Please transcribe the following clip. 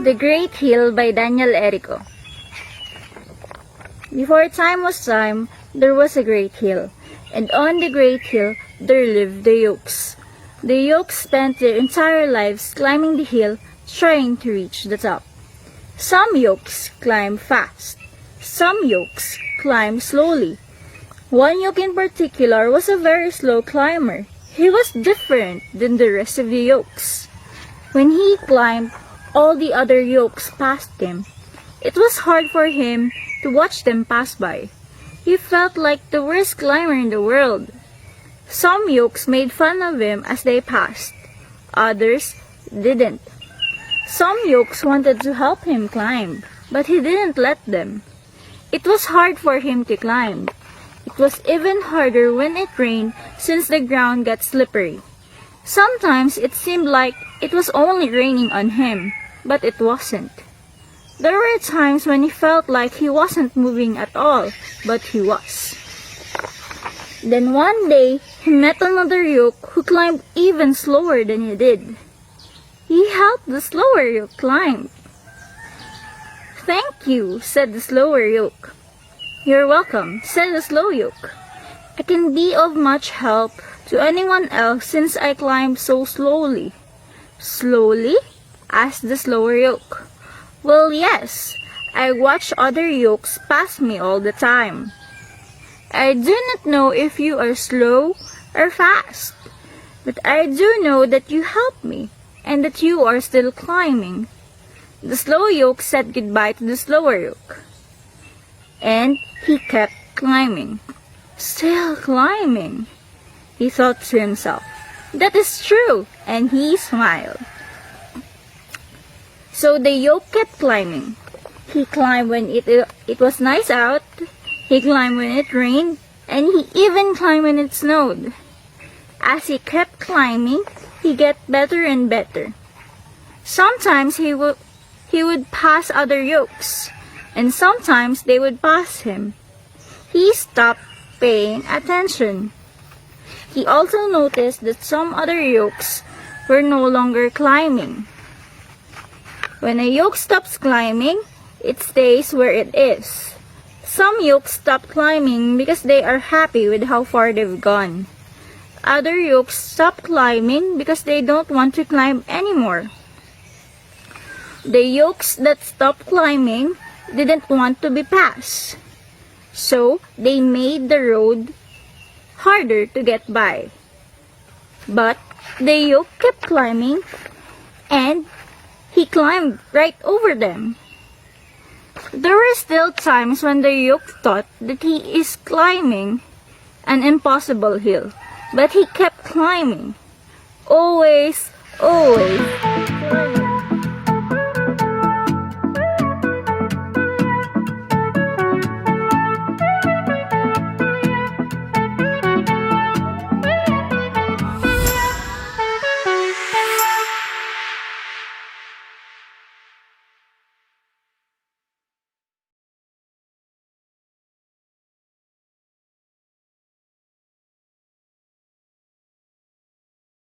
The Great Hill by Daniel Erico. Before time was time, there was a great hill, and on the great hill there lived the Yolks. The Yolks spent their entire lives climbing the hill, trying to reach the top. Some Yolks climb fast. Some Yolks climb slowly. One Yolk in particular was a very slow climber. He was different than the rest of the Yolks. When he climbed, all the other Yolks passed him. It was hard for him to watch them pass by. He felt like the worst climber in the world. Some Yolks made fun of him as they passed. Others didn't. Some Yolks wanted to help him climb, but he didn't let them. It was hard for him to climb. It was even harder when it rained since the ground got slippery. Sometimes it seemed like it was only raining on him, but it wasn't. There were times when he felt like he wasn't moving at all, but he was. Then one day, he met another Yolk who climbed even slower than he did. He helped the slower Yolk climb. "Thank you," said the slower Yolk. "You're welcome," said the slow Yolk. "I can be of much help to anyone else since I climbed so slowly." "Slowly?" asked the slower Yolk. "Well, yes. I watch other Yolks pass me all the time. I do not know if you are slow or fast, but I do know that you help me and that you are still climbing." The slow Yolk said goodbye to the slower Yolk, and he kept climbing. "Still climbing," he thought to himself. "That is true," and he smiled. So the Yolk kept climbing. He climbed when it was nice out, he climbed when it rained, and he even climbed when it snowed. As he kept climbing, he got better and better. Sometimes he would pass other Yolks, and sometimes they would pass him. He stopped paying attention. He also noticed that some other Yolks were no longer climbing. When a Yolk stops climbing, it stays where it is. Some Yolks stop climbing because they are happy with how far they've gone. Other Yolks stop climbing because they don't want to climb anymore. The Yolks that stopped climbing didn't want to be passed, so they made the road harder to get by. But the Yolk kept climbing, and he climbed right over them. There were still times when the Yolk thought that he is climbing an impossible hill, but he kept climbing. Always climbing.